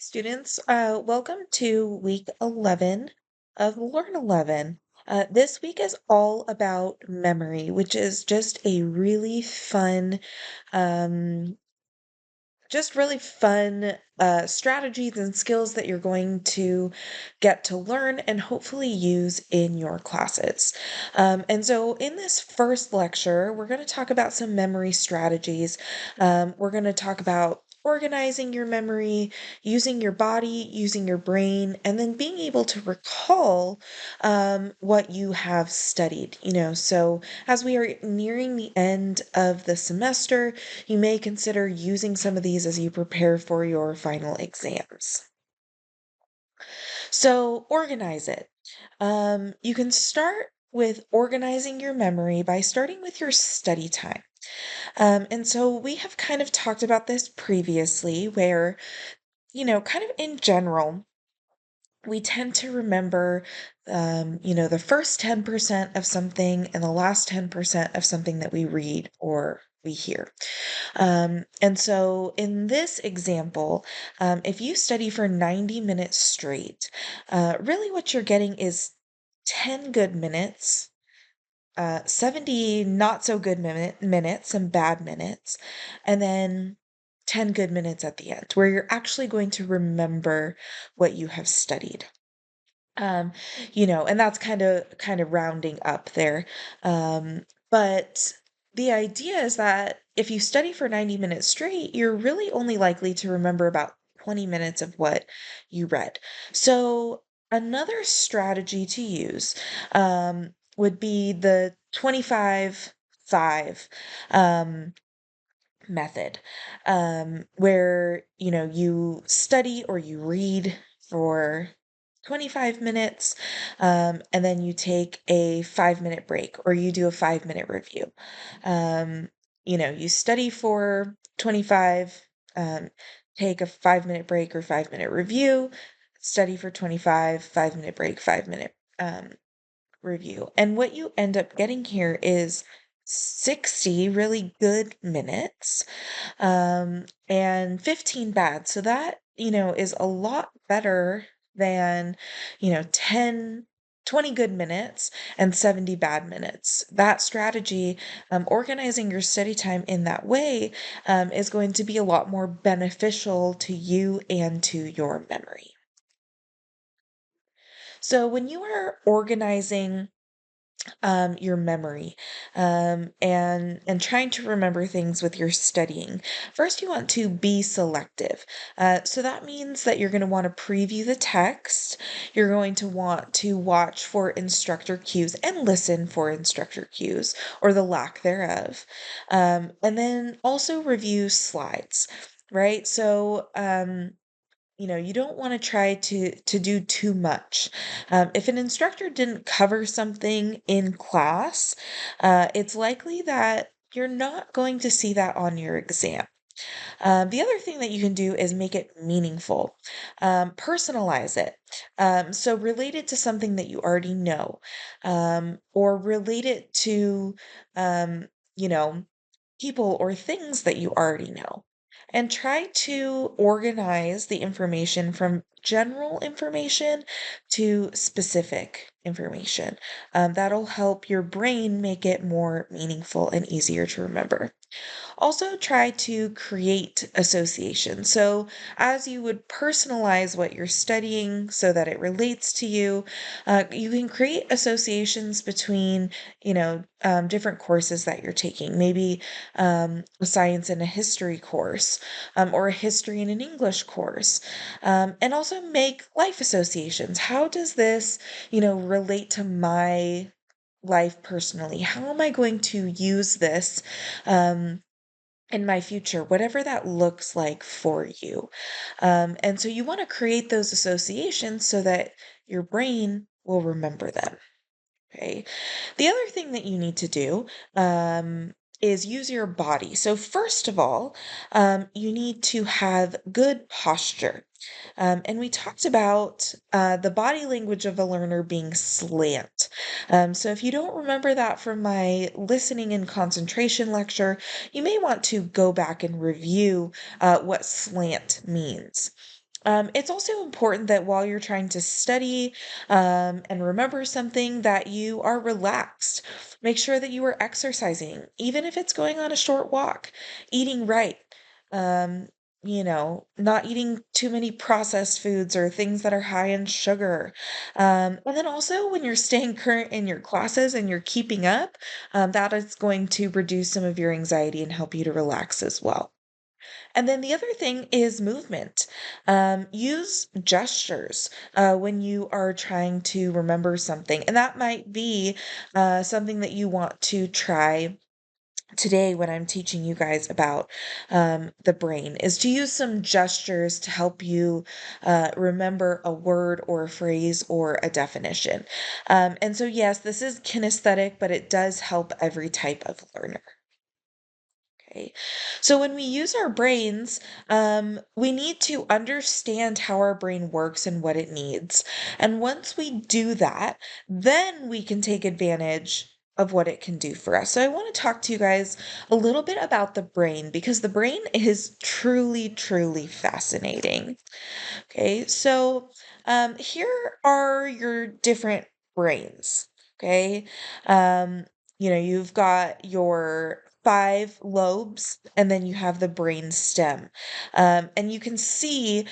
Students, welcome to week 11 of Learn 11. This week is all about memory, which is just a um, really fun strategies and skills that you're going to get to learn and hopefully use in your classes. And so, in this first lecture, we're going to talk about some memory strategies. We're going to talk about organizing your memory, using your body, using your brain, and then being able to recall what you have studied. So as we are nearing the end of the semester, you may consider using some of these as you prepare for your final exams. So, organize it. You can start with organizing your memory by starting with your study time. And so we have kind of talked about this previously, where, kind of in general, we tend to remember, the first 10% of something and the last 10% of something that we read or we hear. And so in this example, if you study for 90 minutes straight, really what you're getting is 10 good minutes, 70 not so good minutes, some bad minutes, and then 10 good minutes at the end, where you're actually going to remember what you have studied. Um, and that's kind of rounding up there. But the idea is that if you study for 90 minutes straight, you're really only likely to remember about 20 minutes of what you read. So another strategy to use would be the 25-5 method, where you study or you read for 25 minutes, and then you take a 5-minute break or you do a 5-minute review. You study for 25, um, take a 5-minute break or 5-minute review, study for 25, 5-minute break, 5-minute review. And what you end up getting here is 60 really good minutes, and 15 bad. So that, is a lot better than, 10, 20 good minutes and 70 bad minutes. That strategy, organizing your study time in that way, is going to be a lot more beneficial to you and to your memory. So when you are organizing your memory, and trying to remember things with your studying. First, you want to be selective. So that means that you're going to want to preview the text. You're going to want to watch for instructor cues and listen for instructor cues or the lack thereof. And then also review slides. Right. So, you don't want to try to do too much. If an instructor didn't cover something in class, it's likely that you're not going to see that on your exam. The other thing that you can do is make it meaningful. Personalize it. So relate it to something that you already know, or relate it to, um, you know, people or things that you already know. And try to organize the information from general information to specific information. That'll help your brain make it more meaningful and easier to remember. Also, try to create association. So, as you would personalize what you're studying so that it relates to you, you can create associations between, different courses that you're taking. Maybe a science and a history course, or a history and an English course. And also make life associations. How does this, relate to my life personally? How am I going to use this? In my future, whatever that looks like for you. And so you want to create those associations so that your brain will remember them. Okay. The other thing that you need to do, is use your body. So, first of all, you need to have good posture. And we talked about the body language of a learner being slant. So, if you don't remember that from my listening and concentration lecture, you may want to go back and review what slant means. It's also important that while you're trying to study and remember something, that you are relaxed. Make sure that you are exercising, even if it's going on a short walk, eating right. Um, not eating too many processed foods or things that are high in sugar. And then also, when you're staying current in your classes and you're keeping up, that is going to reduce some of your anxiety and help you to relax as well. And then the other thing is movement. Use gestures when you are trying to remember something. And that might be something that you want to try today when I'm teaching you guys about the brain, is to use some gestures to help you remember a word or a phrase or a definition. And so, yes, this is kinesthetic, but it does help every type of learner. Okay. So when we use our brains, we need to understand how our brain works and what it needs. And once we do that, then we can take advantage of what it can do for us. So I want to talk to you guys a little bit about the brain, because the brain is truly, truly fascinating. Okay, so here are your different brains. Okay, um, you've got your five lobes, and then you have the brain stem, and you can see,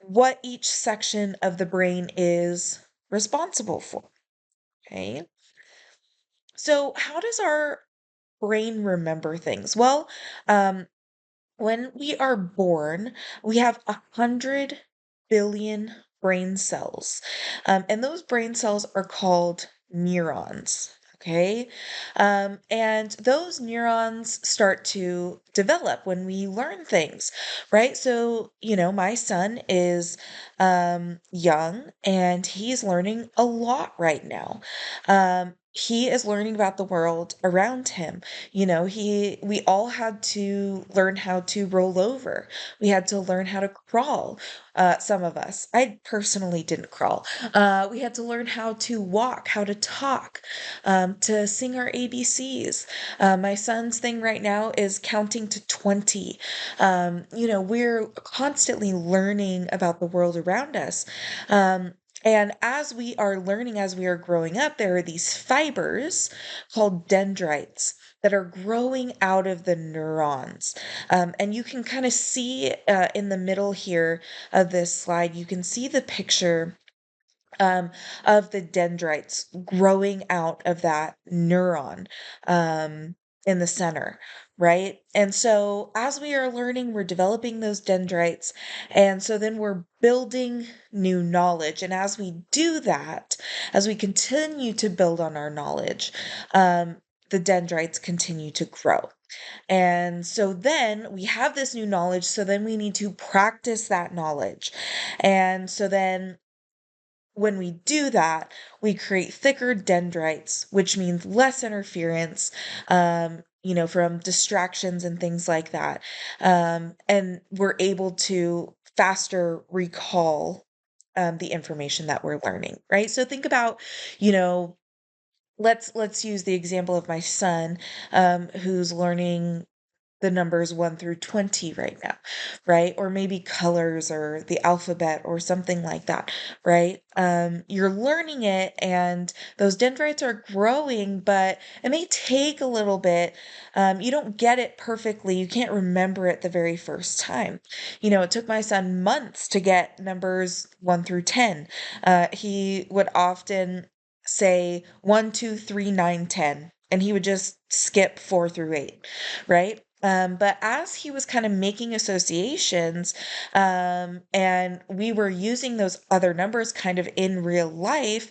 what each section of the brain is responsible for. Okay, so how does our brain remember things? Well, um, when we are born, we have 100 billion brain cells. And those brain cells are called neurons. Okay. And those neurons start to develop when we learn things, right? So, my son is young and he's learning a lot right now. He is learning about the world around him. We all had to learn how to roll over. We had to learn how to crawl. Some of us. I personally didn't crawl. We had to learn how to walk, how to talk, to sing our ABCs. My son's thing right now is counting to 20. We're constantly learning about the world around us. And as we are learning, as we are growing up, there are these fibers called dendrites that are growing out of the neurons. And you can kind of see in the middle here of this slide, you can see the picture um, of the dendrites growing out of that neuron in the center, right? And so as we are learning, we're developing those dendrites. And so then we're building new knowledge. And as we do that, as we continue to build on our knowledge, the dendrites continue to grow. And so then we have this new knowledge. So then we need to practice that knowledge. And so then when we do that, we create thicker dendrites, which means less interference, from distractions and things like that. And we're able to faster recall the information that we're learning, right? So think about, you know, let's use the example of my son, who's learning the numbers 1 through 20 right now, right? Or maybe colors or the alphabet or something like that, right? You're learning it and those dendrites are growing, but it may take a little bit. You don't get it perfectly. You can't remember it the very first time. It took my son months to get numbers 1 through 10. He would often say 1, 2, 3, 9, 10, and he would just skip 4 through 8, right? But as he was kind of making associations, and we were using those other numbers kind of in real life,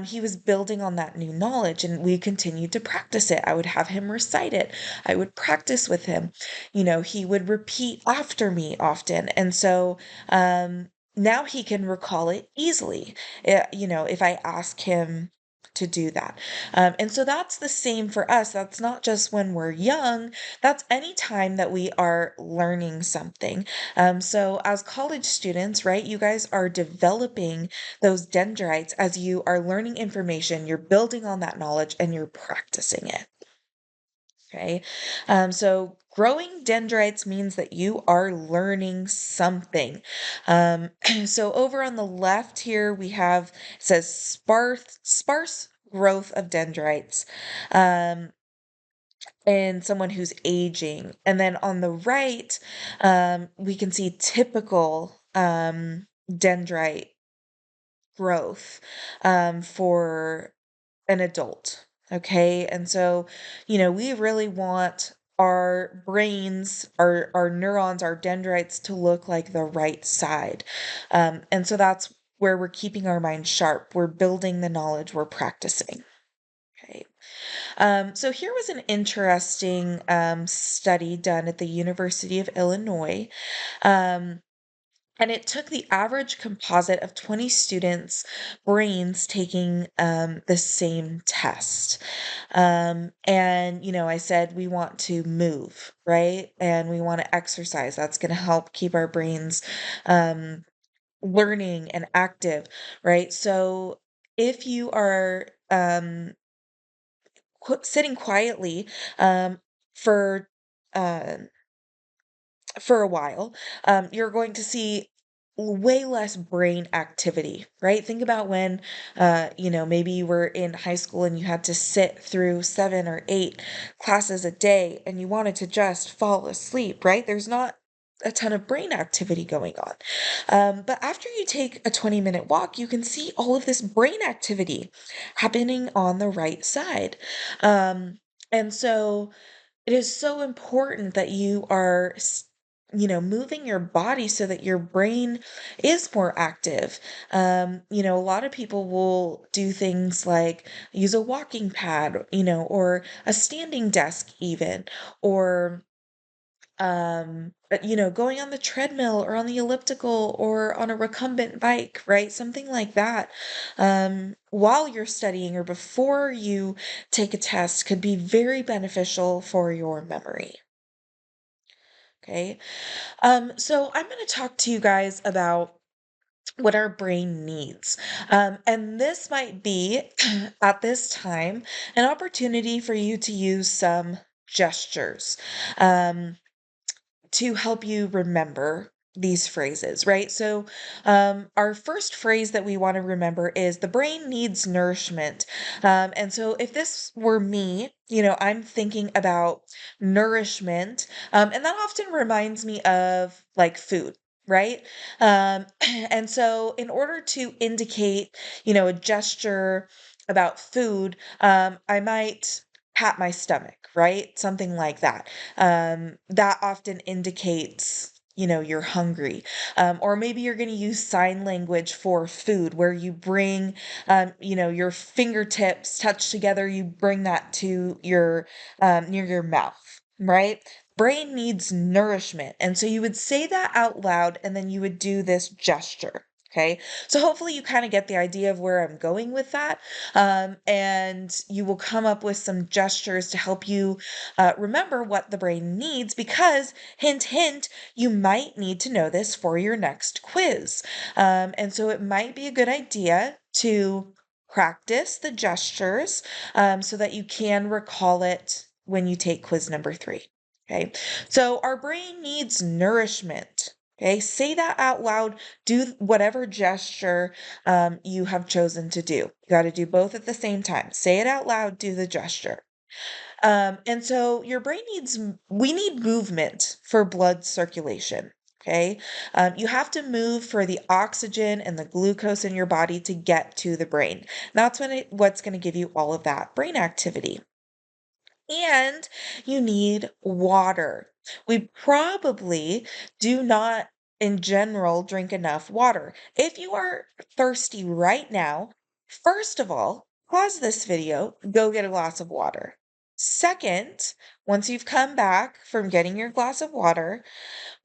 he was building on that new knowledge and we continued to practice it. I would have him recite it. I would practice with him. He would repeat after me often. And so, now he can recall it easily, if I ask him to do that. And so that's the same for us. That's not just when we're young, that's any time that we are learning something. So, as college students, right, you guys are developing those dendrites as you are learning information, you're building on that knowledge, and you're practicing it. Okay. So growing dendrites means that you are learning something. So over on the left here, we have, it says sparse growth of dendrites. And someone who's aging. And then on the right, we can see typical dendrite growth for an adult. Okay. And so, we really want our brains, our neurons, our dendrites to look like the right side. And so that's where we're keeping our mind sharp. We're building the knowledge, we're practicing. Okay. So here was an interesting study done at the University of Illinois. Um, and it took the average composite of 20 students' brains taking the same test. And, I said we want to move, right? And we want to exercise. That's going to help keep our brains um, learning and active, right? So if you are sitting quietly um, for um, for a while, you're going to see way less brain activity, right? Think about when, maybe you were in high school and you had to sit through 7 or 8 classes a day and you wanted to just fall asleep, right? There's not a ton of brain activity going on. But after you take a 20-minute walk, you can see all of this brain activity happening on the right side. Um, and so, it is so important that you are, moving your body so that your brain is more active. A lot of people will do things like use a walking pad, or a standing desk even, or going on the treadmill or on the elliptical or on a recumbent bike, right? Something like that, while you're studying or before you take a test could be very beneficial for your memory. Okay. So I'm going to talk to you guys about what our brain needs. And this might be, at this time, an opportunity for you to use some gestures. Um, to help you remember these phrases, right? So, our first phrase that we want to remember is the brain needs nourishment. And so, if this were me, I'm thinking about nourishment, and that often reminds me of like food. Right. And so, in order to indicate, a gesture about food, I might pat my stomach, right? Something like that. That often indicates, you're hungry. Or maybe you're going to use sign language for food where you bring, your fingertips touch together, you bring that to your, near your mouth, right? Brain needs nourishment. And so you would say that out loud and then you would do this gesture. Okay. So hopefully you kind of get the idea of where I'm going with that. And you will come up with some gestures to help you remember what the brain needs because, hint, hint, you might need to know this for your next quiz. And so it might be a good idea to practice the gestures so that you can recall it when you take quiz number 3. Okay, so our brain needs nourishment. Okay, say that out loud. Do whatever gesture you have chosen to do. You got to do both at the same time. Say it out loud, do the gesture. And so your brain we need movement for blood circulation. Okay. You have to move for the oxygen and the glucose in your body to get to the brain. That's what's going to give you all of that brain activity. And you need water. We probably do not, in general, drink enough water. If you are thirsty right now, first of all, pause this video, go get a glass of water. Second, once you've come back from getting your glass of water,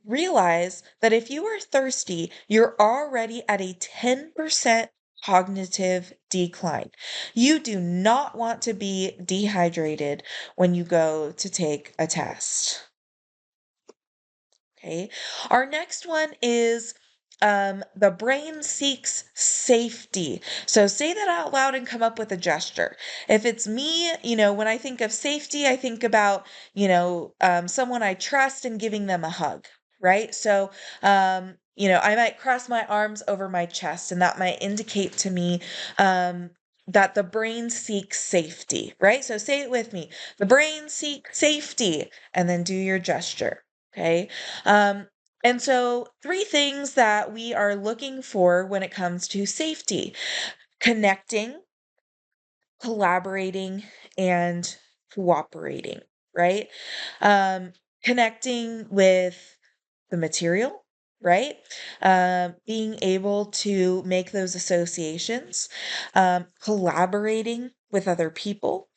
realize that if you are thirsty, you're already at a 10% cognitive decline. You do not want to be dehydrated when you go to take a test. Okay. Our next one is The brain seeks safety. So say that out loud and come up with a gesture. If it's me, when I think of safety, I think about, someone I trust and giving them a hug, right? So, I might cross my arms over my chest, and that might indicate to me um, that the brain seeks safety, right? So say it with me. The brain seeks safety, and then do your gesture. Okay. Um, and so, three things that we are looking for when it comes to safety: connecting, collaborating, and cooperating, right? Um, Connecting with the material, right? Being able to make those associations, collaborating with other people,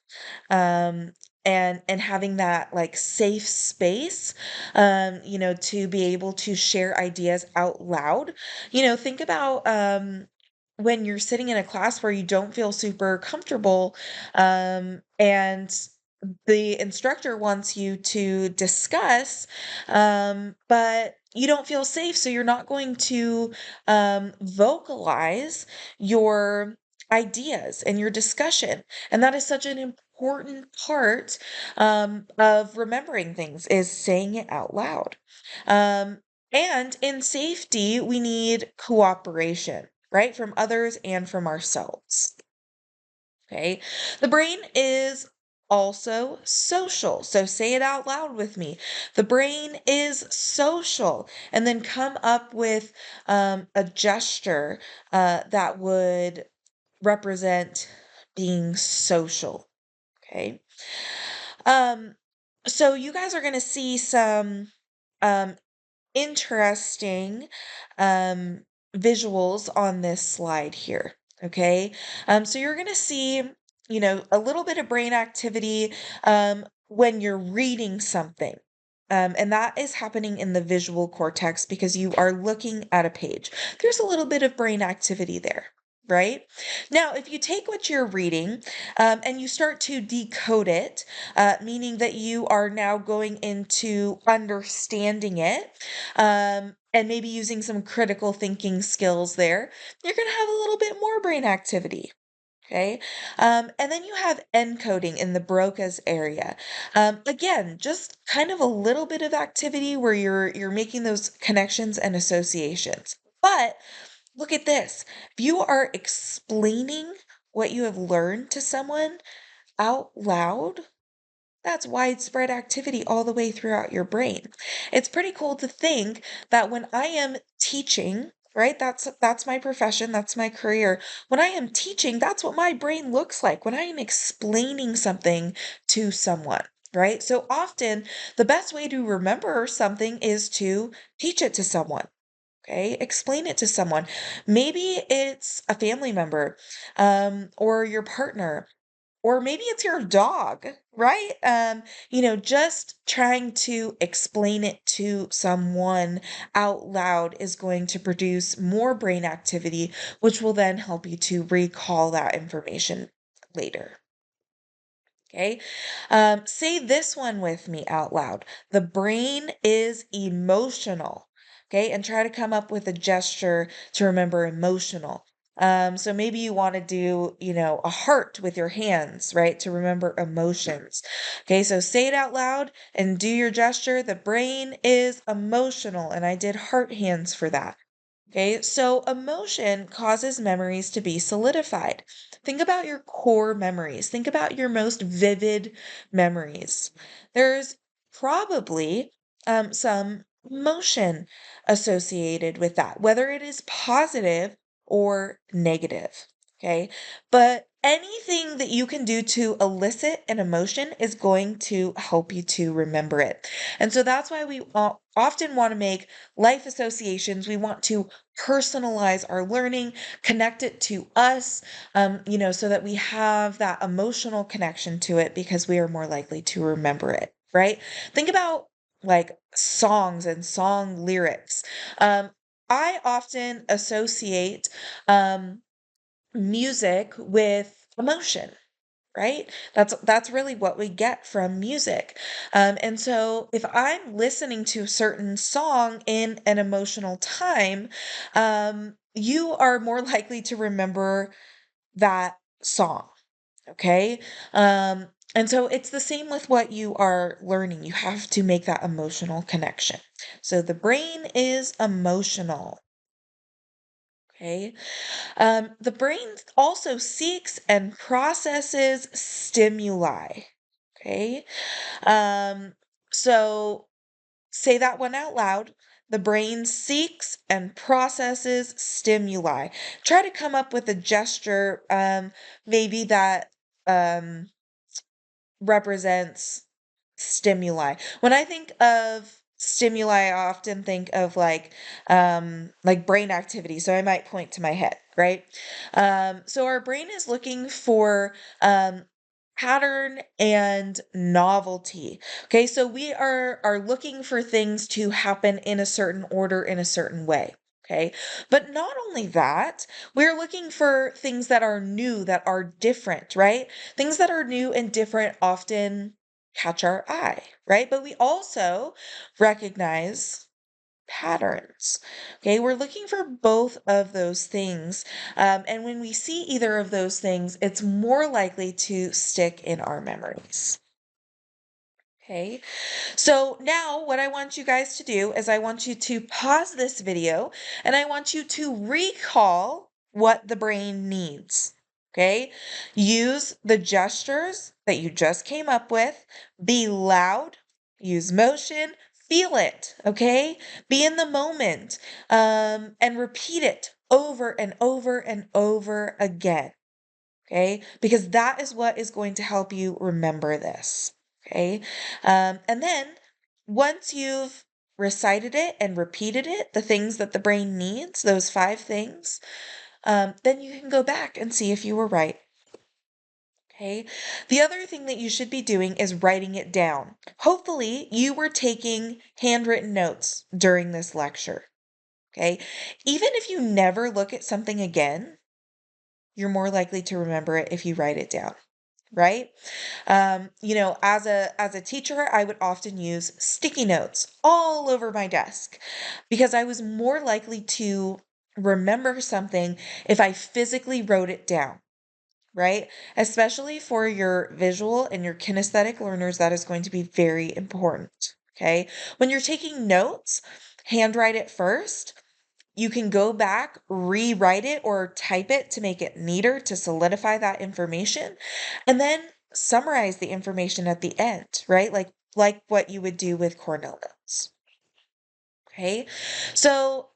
um, and having that like safe space, to be able to share ideas out loud. Think about when you're sitting in a class where you don't feel super comfortable, and the instructor wants you to discuss, but you don't feel safe, so you're not going to vocalize your ideas and your discussion. And that is such an important part of remembering things, is saying it out loud. Um, and in safety, we need cooperation, right? From others and from ourselves. Okay. The brain is also social. So say it out loud with me. The brain is social. And then come up with a gesture that would represent being social. Okay. Um, so you guys are going to see some um, interesting um, visuals on this slide here. Okay. So you're going to see, a little bit of brain activity when you're reading something. And that is happening in the visual cortex because you are looking at a page. There's a little bit of brain activity there, right? Now, if you take what you're reading and you start to decode it, meaning that you are now going into understanding it, and maybe using some critical thinking skills there, you're going to have a little bit more brain activity. Okay. And then you have encoding in the Broca's area. Again, just kind of a little bit of activity where you're making those connections and associations. But look at this. If you are explaining what you have learned to someone out loud, that's widespread activity all the way throughout your brain. It's pretty cool to think that when I am teaching, right? That's my profession, that's my career. When I am teaching, that's what my brain looks like when I am explaining something to someone. Right? So often the best way to remember something is to teach it to someone. Okay, explain it to someone. Maybe it's a family member, or your partner, or maybe it's your dog, right? Just trying to explain it to someone out loud is going to produce more brain activity, which will then help you to recall that information later. Okay. Say this one with me out loud. The brain is emotional. Okay. And try to come up with a gesture to remember emotional. So maybe you want to do, a heart with your hands, right? To remember emotions. Okay. So say it out loud and do your gesture. The brain is emotional. And I did heart hands for that. Okay, so emotion causes memories to be solidified. Think about your core memories. Think about your most vivid memories. There's probably some emotion associated with that, whether it is positive or negative. Okay, but anything that you can do to elicit an emotion is going to help you to remember it. And so that's why we often want to make life associations. We want to personalize our learning, connect it to us, so that we have that emotional connection to it because we are more likely to remember it, right? Think about like songs and song lyrics. Um, I often associate music with emotion, right? That's really what we get from music. And so if I'm listening to a certain song in an emotional time, you are more likely to remember that song. Okay. And so it's the same with what you are learning. You have to make that emotional connection. So the brain is emotional. Okay. The brain also seeks and processes stimuli. Okay. Um, so say that one out loud. The brain seeks and processes stimuli. Try to come up with a gesture, maybe that um, represents stimuli. When I think of stimuli, I often think of like brain activity. So I might point to my head, right? So our brain is looking for pattern and novelty. Okay, so we are looking for things to happen in a certain order, in a certain way. Okay, but not only that, we're looking for things that are new, that are different, right? Things that are new and different often catch our eye, right? But we also recognize patterns. Okay, we're looking for both of those things. And when we see either of those things, it's more likely to stick in our memories. Okay, so now what I want you guys to do is I want you to pause this video and I want you to recall what the brain needs. Okay, use the gestures that you just came up with, be loud, use motion, feel it. Okay, be in the moment, and repeat it over and over and over again. Okay, because that is what is going to help you remember this. Okay, and then once you've recited it and repeated it, the things that the brain needs, those 5 things, then you can go back and see if you were right. Okay, the other thing that you should be doing is writing it down. Hopefully, you were taking handwritten notes during this lecture. Okay, even if you never look at something again, you're more likely to remember it if you write it down, right? As a teacher, I would often use sticky notes all over my desk because I was more likely to remember something if I physically wrote it down, right? Especially for your visual and your kinesthetic learners, that is going to be very important. Okay. When you're taking notes, handwrite it first. You can go back, rewrite it, or type it to make it neater to solidify that information, and then summarize the information at the end, right? Like what you would do with Cornell notes. Okay. So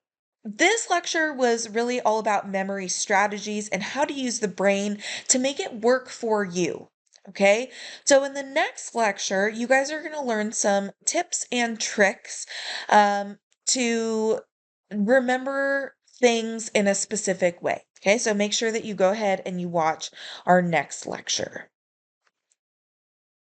this lecture was really all about memory strategies and how to use the brain to make it work for you. Okay, so in the next lecture, you guys are going to learn some tips and tricks to remember things in a specific way. Okay, so make sure that you go ahead and you watch our next lecture.